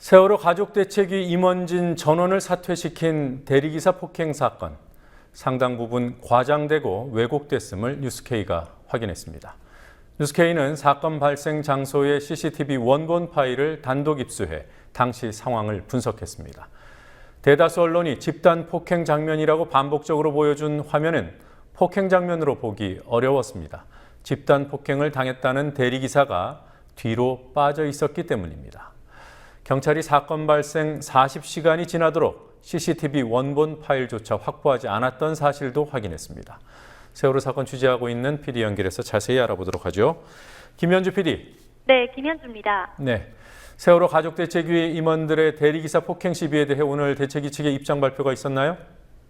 세월호 가족대책위 임원진 전원을 사퇴시킨 대리기사 폭행 사건. 상당 부분 과장되고 왜곡됐음을 뉴스K가 확인했습니다. 뉴스K는 사건 발생 장소의 CCTV 원본 파일을 단독 입수해 당시 상황을 분석했습니다. 대다수 언론이 집단 폭행 장면이라고 반복적으로 보여준 화면은 폭행 장면으로 보기 어려웠습니다. 집단 폭행을 당했다는 대리기사가 뒤로 빠져 있었기 때문입니다. 경찰이 사건 발생 40시간이 지나도록 CCTV 원본 파일조차 확보하지 않았던 사실도 확인했습니다. 세월호 사건 취재하고 있는 PD 연결해서 자세히 알아보도록 하죠. 김현주 PD. 네, 김현주입니다. 네, 세월호 가족대책위 임원들의 대리기사 폭행 시비에 대해 오늘 대책위 측의 입장 발표가 있었나요?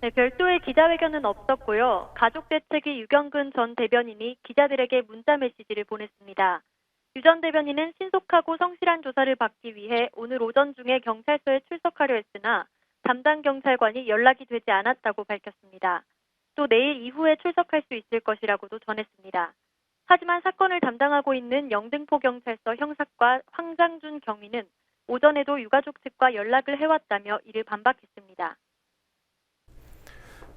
네, 별도의 기자회견은 없었고요. 가족대책위 유경근 전 대변인이 기자들에게 문자 메시지를 보냈습니다. 유 전 대변인은 신속하고 성실한 조사를 받기 위해 오늘 오전 중에 경찰서에 출석하려 했으나 담당 경찰관이 연락이 되지 않았다고 밝혔습니다. 또 내일 이후에 출석할 수 있을 것이라고도 전했습니다. 하지만 사건을 담당하고 있는 영등포경찰서 형사과 황장준 경위는 오전에도 유가족 측과 연락을 해왔다며 이를 반박했습니다.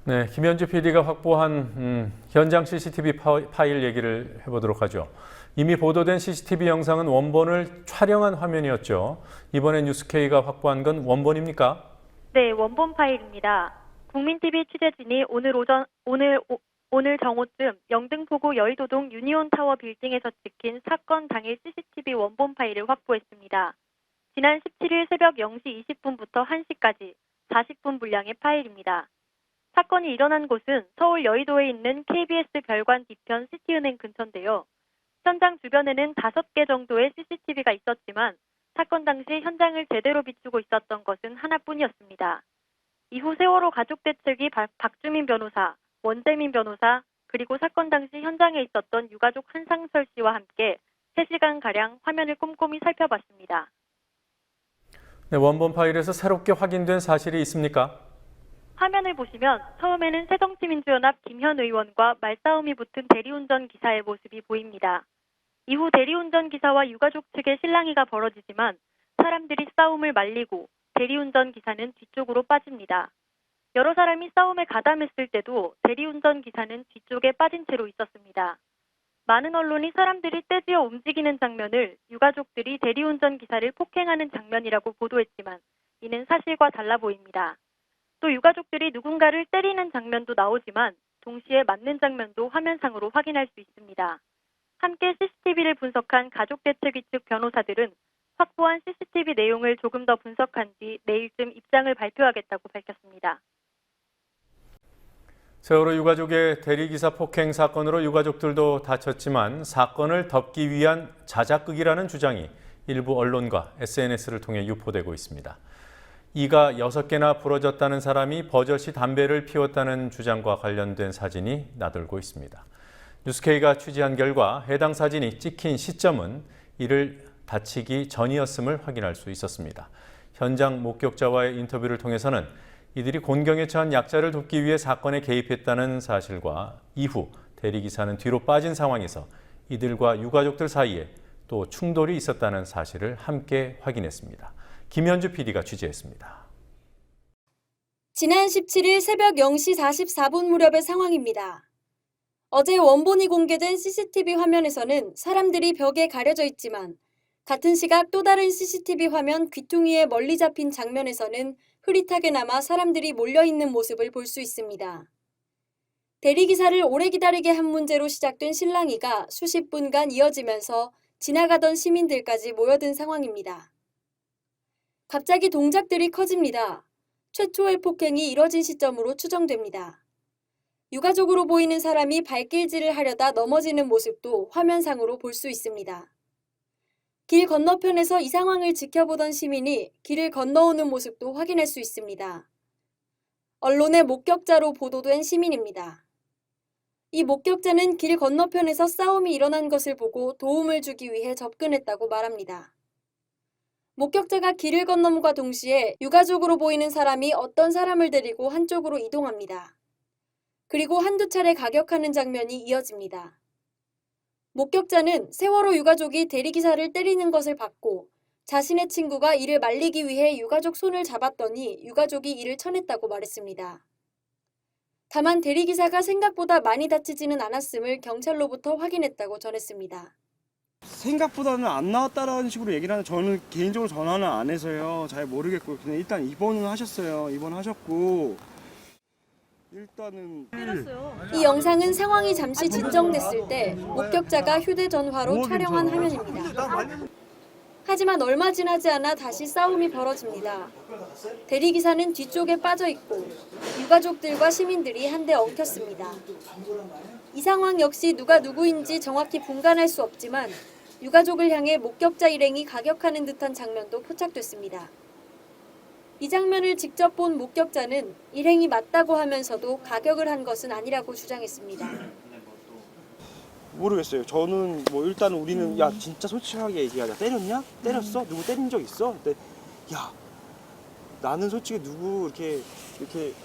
네, 김현주 PD가 확보한 현장 CCTV 파일 얘기를 해보도록 하죠. 이미 보도된 CCTV 영상은 원본을 촬영한 화면이었죠. 이번에 뉴스K가 확보한 건 원본입니까? 네, 원본 파일입니다. 국민TV 취재진이 오늘 정오쯤 영등포구 여의도동 유니온타워 빌딩에서 찍힌 사건 당일 CCTV 원본 파일을 확보했습니다. 지난 17일 새벽 0시 20분부터 1시까지 40분 분량의 파일입니다. 사건이 일어난 곳은 서울 여의도에 있는 KBS 별관 뒤편 시티은행 근처인데요. 현장 주변에는 5개 정도의 CCTV가 있었지만 사건 당시 현장을 제대로 비추고 있었던 것은 하나뿐이었습니다. 이후 세월호 가족대책위 박주민 변호사, 원재민 변호사, 그리고 사건 당시 현장에 있었던 유가족 한상설 씨와 함께 3시간가량 화면을 꼼꼼히 살펴봤습니다. 네, 원본 파일에서 새롭게 확인된 사실이 있습니까? 화면을 보시면 처음에는 새정치민주연합 김현 의원과 말싸움이 붙은 대리운전 기사의 모습이 보입니다. 이후 대리운전 기사와 유가족 측의 실랑이가 벌어지지만 사람들이 싸움을 말리고 대리운전 기사는 뒤쪽으로 빠집니다. 여러 사람이 싸움에 가담했을 때도 대리운전 기사는 뒤쪽에 빠진 채로 있었습니다. 많은 언론이 사람들이 떼지어 움직이는 장면을 유가족들이 대리운전 기사를 폭행하는 장면이라고 보도했지만 이는 사실과 달라 보입니다. 또 유가족들이 누군가를 때리는 장면도 나오지만 동시에 맞는 장면도 화면상으로 확인할 수 있습니다. 함께 CCTV를 분석한 가족대책위 측 변호사들은 확보한 CCTV 내용을 조금 더 분석한 뒤 내일쯤 입장을 발표하겠다고 밝혔습니다. 세월호 유가족의 대리기사 폭행 사건으로 유가족들도 다쳤지만 사건을 덮기 위한 자작극이라는 주장이 일부 언론과 SNS를 통해 유포되고 있습니다. 이가 6개나 부러졌다는 사람이 버젓이 담배를 피웠다는 주장과 관련된 사진이 나돌고 있습니다. 뉴스K가 취재한 결과 해당 사진이 찍힌 시점은 이를 다치기 전이었음을 확인할 수 있었습니다. 현장 목격자와의 인터뷰를 통해서는 이들이 곤경에 처한 약자를 돕기 위해 사건에 개입했다는 사실과 이후 대리기사는 뒤로 빠진 상황에서 이들과 유가족들 사이에 또 충돌이 있었다는 사실을 함께 확인했습니다. 김현주 PD가 취재했습니다. 지난 17일 새벽 0시 44분 무렵의 상황입니다. 어제 원본이 공개된 CCTV 화면에서는 사람들이 벽에 가려져 있지만 같은 시각 또 다른 CCTV 화면 귀퉁이에 멀리 잡힌 장면에서는 흐릿하게 남아 사람들이 몰려있는 모습을 볼 수 있습니다. 대리기사를 오래 기다리게 한 문제로 시작된 실랑이가 수십 분간 이어지면서 지나가던 시민들까지 모여든 상황입니다. 갑자기 동작들이 커집니다. 최초의 폭행이 이뤄진 시점으로 추정됩니다. 유가족으로 보이는 사람이 발길질을 하려다 넘어지는 모습도 화면상으로 볼 수 있습니다. 길 건너편에서 이 상황을 지켜보던 시민이 길을 건너오는 모습도 확인할 수 있습니다. 언론의 목격자로 보도된 시민입니다. 이 목격자는 길 건너편에서 싸움이 일어난 것을 보고 도움을 주기 위해 접근했다고 말합니다. 목격자가 길을 건nom과 동시에 유가족으로 보이는 사람이 어떤 사람을 데리고 한쪽으로 이동합니다. 그리고 한두 차례 가격하는 장면이 이어집니다. 목격자는 세월호 유가족이 대리기사를 때리는 것을 봤고 자신의 친구가 이를 말리기 위해 유가족 손을 잡았더니 유가족이 이를 쳐냈다고 말했습니다. 다만 대리기사가 생각보다 많이 다치지는 않았음을 경찰로부터 확인했다고 전했습니다. 생각보다는 안 나왔다라는 식으로 얘기를 하는데 저는 개인적으로 전화는 안 해서요. 잘 모르겠고 그냥 일단 입원은 하셨어요. 입원하셨고 일단은 이 영상은 상황이 잠시 진정됐을 때 목격자가 휴대전화로 촬영한 화면입니다. 하지만 얼마 지나지 않아 다시 싸움이 벌어집니다. 대리기사는 뒤쪽에 빠져 있고 유가족들과 시민들이 한데 엉켰습니다. 이 상황 역시 누가 누구인지 정확히 분간할 수 없지만 유가족을 향해 목격자 일행이 가격하는 듯한 장면도 포착됐습니다. 이 장면을 직접 본 목격자는 일행이 맞다고 하면서도 가격을 한 것은 아니라고 주장했습니다. 모르겠어요. 저는 뭐 일단 우리는 야 진짜 솔직하게 얘기하자. 때렸냐? 때렸어? 누구 때린 적 있어? 근데 야 나는 솔직히 누구 이렇게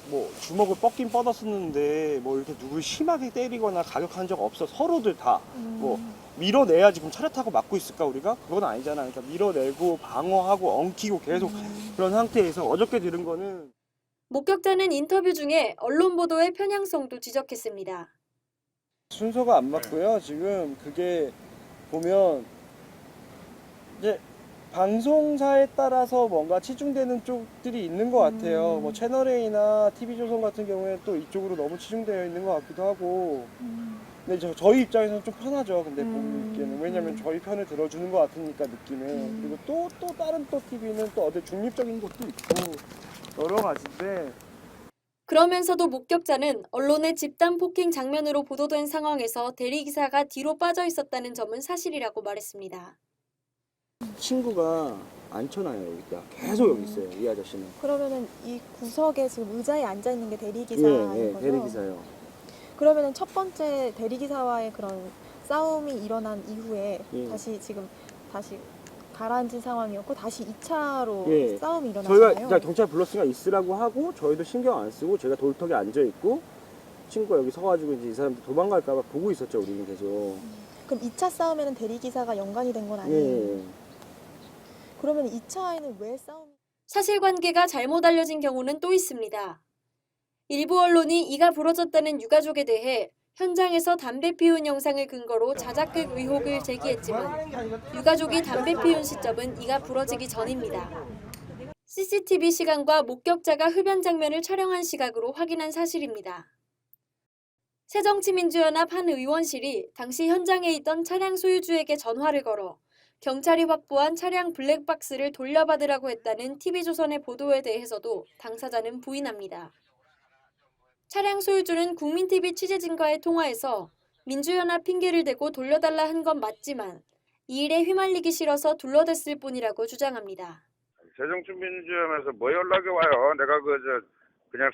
뭐 주먹을 뻗긴 뻗었었는데 뭐 이렇게 누구 심하게 때리거나 가격한 적 없어. 서로들 다 뭐 밀어내야지 그럼 차를 타고 맞고 있을까 우리가? 그건 아니잖아. 그러니까 밀어내고 방어하고 엉키고 계속 그런 상태에서 어저께 들은 거는 목격자는 인터뷰 중에 언론 보도의 편향성도 지적했습니다. 순서가 안 맞고요. 지금 그게 보면 이제 방송사에 따라서 뭔가 치중되는 쪽들이 있는 것 같아요. 뭐 채널A나 TV조선 같은 경우에 또 이쪽으로 너무 치중되어 있는 것 같기도 하고. 근데 저희 입장에서는 좀 편하죠. 근데 보기에는 왜냐면 저희 편을 들어주는 것 같으니까 느낌에. 그리고 또 다른 또 TV는 또 어디 중립적인 것도 있고 여러 가지인데. 그러면서도 목격자는 언론의 집단 폭행 장면으로 보도된 상황에서 대리기사가 뒤로 빠져 있었다는 점은 사실이라고 말했습니다. 친구가 앉혀놔요. 여기가 계속 여기 있어요. 이 아저씨는. 그러면은 이 구석에 지금 의자에 앉아 있는 게 대리기사인 거죠? 대리기사요. 그러면은 첫 번째 대리기사와의 그런 싸움이 일어난 이후에 예. 다시 가라앉은 상황이었고 다시 2차로 예. 싸움이 저희가 일어났잖아요. 일단 경찰 불렀으니까 있으라고 하고 저희도 신경 안 쓰고 제가 돌턱에 앉아 있고 친구가 여기 서가지고 이제 이 사람들 도망갈까봐 보고 있었죠. 우리는 계속. 그럼 2차 싸움에는 대리기사가 연관이 된 건 아니에요? 예. 그러면 2차에는 왜 싸움이? 사실관계가 잘못 알려진 경우는 또 있습니다. 일부 언론이 이가 부러졌다는 유가족에 대해 현장에서 담배 피운 영상을 근거로 자작극 의혹을 제기했지만 유가족이 담배 피운 시점은 이가 부러지기 전입니다. CCTV 시간과 목격자가 흡연 장면을 촬영한 시각으로 확인한 사실입니다. 새정치민주연합 한 의원실이 당시 현장에 있던 차량 소유주에게 전화를 걸어 경찰이 확보한 차량 블랙박스를 돌려받으라고 했다는 TV조선의 보도에 대해서도 당사자는 부인합니다. 차량 소유주는 국민TV 취재진과의 통화에서 민주연합 핑계를 대고 돌려달라 한 건 맞지만 이 일에 휘말리기 싫어서 둘러댔을 뿐이라고 주장합니다. 새정치민주연합에서 뭐 연락이 와요? 내가 그냥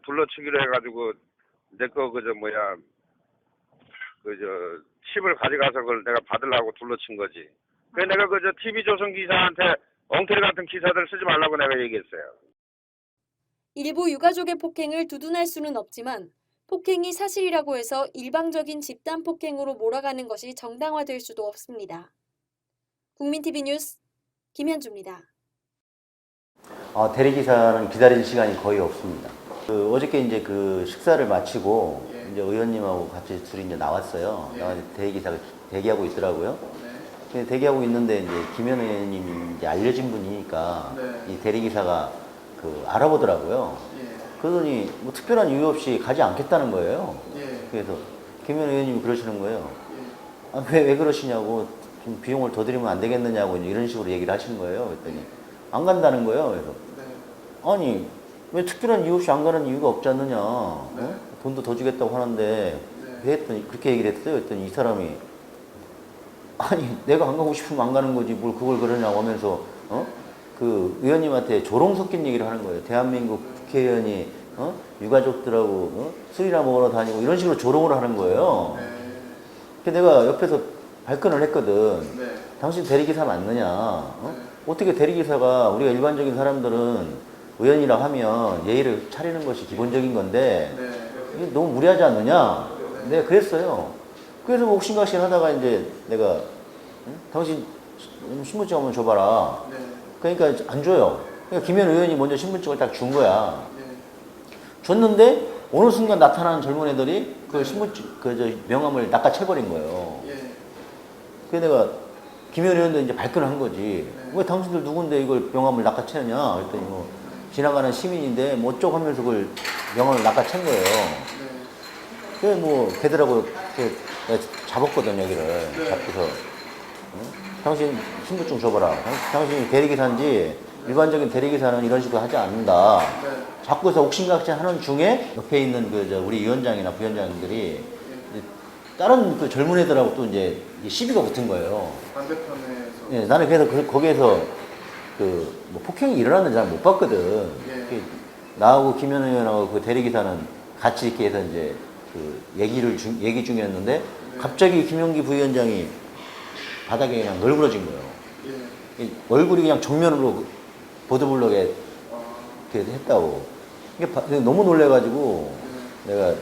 둘러치기로 해가지고 내 거 칩을 가져가서 그걸 내가 받으려고 둘러친 거지. 그래서 내가 TV조선 기사한테 엉터리 같은 기사들 쓰지 말라고 내가 얘기했어요. 일부 유가족의 폭행을 두둔할 수는 없지만 폭행이 사실이라고 해서 일방적인 집단 폭행으로 몰아가는 것이 정당화될 수도 없습니다. 국민TV 뉴스 김현주입니다. 대리기사는 기다릴 시간이 거의 없습니다. 어저께 이제 그 식사를 마치고 이제 의원님하고 같이 둘이 이제 나왔어요. 나와서 대리기사가 대기하고 있더라고요. 근데 대기하고 있는데 이제 김현 의원님이 이제 알려진 분이니까 이 대리기사가 알아보더라고요. 그러더니 뭐 특별한 이유 없이 가지 않겠다는 거예요. 그래서 김현 의원님이 그러시는 거예요. 왜 그러시냐고, 좀 비용을 더 드리면 안 되겠느냐고 이런 식으로 얘기를 하시는 거예요. 그랬더니 안 간다는 거예요. 그래서 아니 왜 특별한 이유 없이 안 가는 이유가 없지 않느냐. 돈도 더 주겠다고 하는데 왜 했더니 그렇게 얘기를 했어요. 그랬더니 이 사람이 아니 내가 안 가고 싶으면 안 가는 거지 뭘 그걸 그러냐고 하면서 그 의원님한테 조롱 섞인 얘기를 하는 거예요. 대한민국 국회의원이 유가족들하고 술이나 먹으러 다니고 이런 식으로 조롱을 하는 거예요. 그래서 내가 옆에서 발끈을 했거든. 당신 대리기사 맞느냐? 어떻게 대리기사가, 우리가 일반적인 사람들은 의원이라 하면 예의를 차리는 것이 기본적인 건데 이게 너무 무리하지 않느냐? 내가 그랬어요. 그래서 뭐 옥신각신 하다가 이제 내가 당신 신분증 한번 줘봐라. 네. 그러니까 안 줘요. 그러니까 김현 의원이 먼저 신분증을 딱 준 거야. 네. 줬는데 어느 순간 나타나는 젊은 애들이 그 신분증, 명함을 낚아채버린 거예요. 예. 그래서 내가 김현 의원도 이제 발끈을 한 거지. 네. 왜 당신들 누군데 이걸 명함을 낚아채느냐? 그랬더니 뭐 지나가는 시민인데 뭐 어쩌고 하면서 그걸 명함을 낚아챈 거예요. 네. 그래 뭐 걔들하고 내가 잡았거든 여기를. 네. 잡고서 당신 신분증 줘봐라. 당신이 대리기사인지 일반적인 대리기사는 이런 식으로 하지 않는다. 네. 자꾸서 옥신각신 하는 중에 옆에 있는 우리 위원장이나 부위원장들이 이제 다른 그 젊은 애들하고 또 이제 시비가 붙은 거예요. 반대편에서. 예, 나는 그래서 거기에서 뭐 폭행이 일어났는지 잘 못 봤거든. 예. 나하고 김현 의원하고 그 대리기사는 같이 이렇게 해서 이제 얘기 중이었는데 갑자기 김용기 부위원장이 바닥에 그냥 널브러진 거예요. 예. 이 얼굴이 그냥 정면으로 보드블럭에 아, 이렇게 했다고. 이게 너무 놀래가지고 내가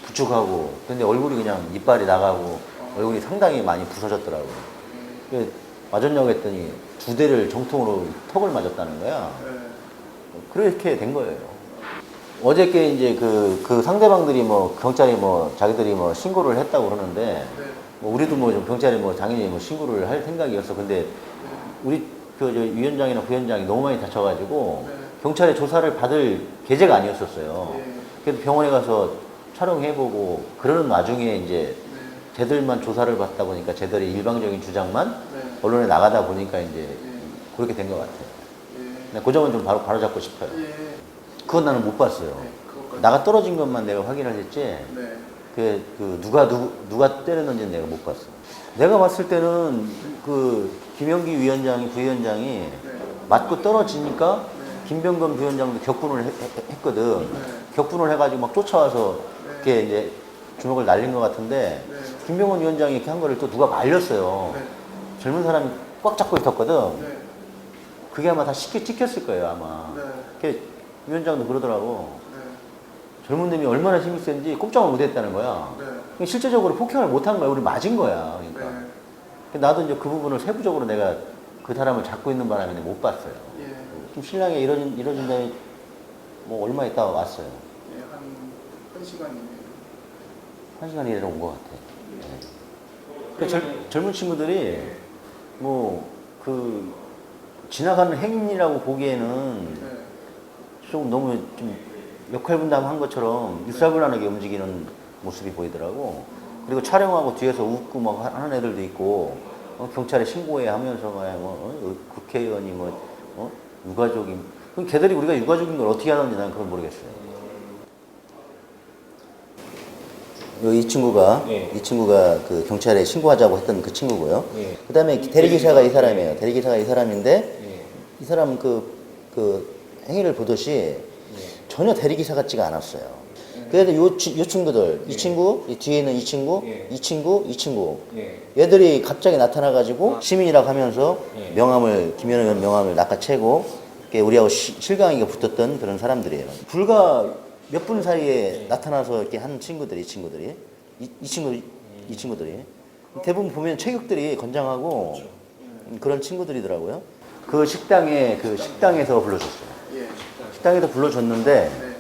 부축하고, 근데 얼굴이 그냥 이빨이 나가고 얼굴이 상당히 많이 부서졌더라고. 그래서 맞았냐고 했더니 2대를 정통으로 턱을 맞았다는 거야. 그렇게 된 거예요. 어저께 이제 그 상대방들이 뭐 경찰이 뭐 자기들이 뭐 신고를 했다고 그러는데 뭐 우리도 뭐 좀 경찰이 뭐 당연히 뭐 신고를 할 생각이었어. 근데 우리 저 위원장이나 부위원장이 너무 많이 다쳐가지고 경찰의 조사를 받을 계제가 아니었었어요. 그래서 병원에 가서 촬영해보고 그러는 와중에 이제 쟤들만 조사를 받다 보니까 쟤들의 일방적인 주장만 언론에 나가다 보니까 이제 그렇게 된 것 같아요. 근데 그 점은 좀 바로 잡고 싶어요. 그건 나는 못 봤어요. 나가 떨어진 것만 내가 확인을 했지. 누가 때렸는지는 내가 못 봤어. 내가 봤을 때는 그 김영기 위원장이 부위원장이 맞고 떨어지니까 김병건 부위원장도 격분을 했거든. 격분을 해가지고 막 쫓아와서 이렇게 이제 주먹을 날린 것 같은데 김병건 위원장이 이렇게 한 거를 또 누가 말렸어요. 젊은 사람이 꽉 잡고 있었거든. 그게 아마 다 쉽게 찍혔을 거예요, 아마. 그 위원장도 그러더라고. 젊은 놈이 얼마나 힘이 센지 꼼짝을 못 했다는 거야. 실제적으로 폭행을 못 한 거야. 우리 맞은 거야. 그러니까. 나도 이제 그 부분을 세부적으로 내가 그 사람을 잡고 있는 바람에 못 봤어요. 좀 신랑이 이뤄진 다음에 뭐 얼마 있다가 왔어요. 한 시간이네요. 1시간 이내로 온 것 같아. 젊은 친구들이 지나가는 행인이라고 보기에는 좀 너무 좀 역할 분담한 것처럼 일사불란하게 움직이는 모습이 보이더라고. 그리고 촬영하고 뒤에서 웃고 막 하는 애들도 있고, 경찰에 신고해 하면서 국회의원이 유가족이, 그럼 걔들이 우리가 유가족인 걸 어떻게 하는지 난 그건 모르겠어요. 이 친구가 그 경찰에 신고하자고 했던 그 친구고요. 그 다음에 대리기사가 이 사람이에요. 대리기사가 이 사람인데, 이 사람은 그 행위를 보듯이 전혀 대리기사 같지가 않았어요. 그래도 요 친구들, 이 친구, 이 뒤에 있는 이 친구, 이 친구, 얘들이 갑자기 나타나가지고 시민이라고 하면서 김현 의원 명함을 낚아채고, 우리하고 실강이가 붙었던 그런 사람들이에요. 불과 몇 분 사이에 나타나서 이렇게 한 친구들이, 이 친구들이 대부분 보면 체격들이 건장하고 그런 친구들이더라고요. 그 식당에서 불러줬어요. 식당에서 불러줬는데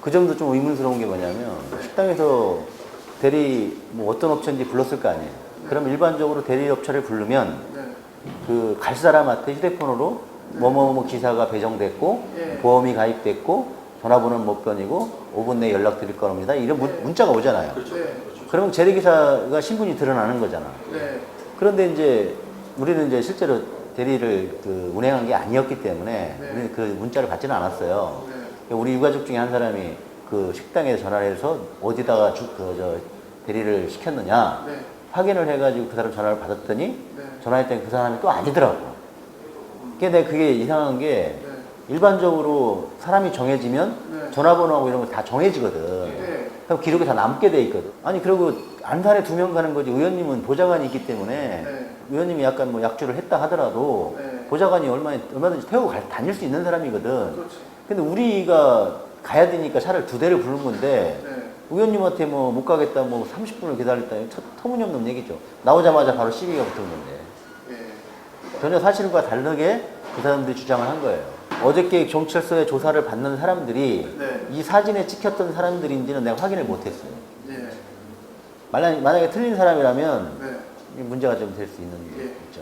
그 점도 좀 의문스러운 게 뭐냐면 식당에서 어떤 업체인지 불렀을 거 아니에요. 그럼 일반적으로 대리업체를 부르면 그 갈 사람한테 휴대폰으로 뭐뭐뭐 기사가 배정됐고 보험이 가입됐고 전화번호는 못 변이고 5분 내에 연락드릴 겁니다. 이런 문자가 오잖아요. 그러면 대리기사가 신분이 드러나는 거잖아. 그런데 이제 우리는 이제 실제로 대리를 운행한 게 아니었기 때문에 우리는 그 문자를 받지는 않았어요. 우리 유가족 중에 한 사람이 그 식당에 전화를 해서 어디다가 대리를 시켰느냐 확인을 해가지고 그 사람 전화를 받았더니 전화했더니 그 사람이 또 아니더라고. 근데 그게 이상한 게 일반적으로 사람이 정해지면 전화번호하고 이런 거 다 정해지거든. 그럼 기록이 다 남게 돼 있거든. 아니 그리고 안산에 2명 가는 거지. 의원님은 보좌관이 있기 때문에 의원님이 약간 약주를 했다 하더라도 보좌관이 얼마든지 태우고 다닐 수 있는 사람이거든. 근데 우리가 가야 되니까 차를 2대를 부른 건데 의원님한테 못 가겠다 30분을 기다렸다. 터무니없는 얘기죠. 나오자마자 바로 시비가 붙은 건데. 전혀 사실과 다르게 그 사람들이 주장을 한 거예요. 어저께 경찰서에 조사를 받는 사람들이 네. 이 사진에 찍혔던 사람들인지는 내가 확인을 못했어요. 예. 만약에 틀린 사람이라면 네. 문제가 좀 될 수 있는 예. 있죠.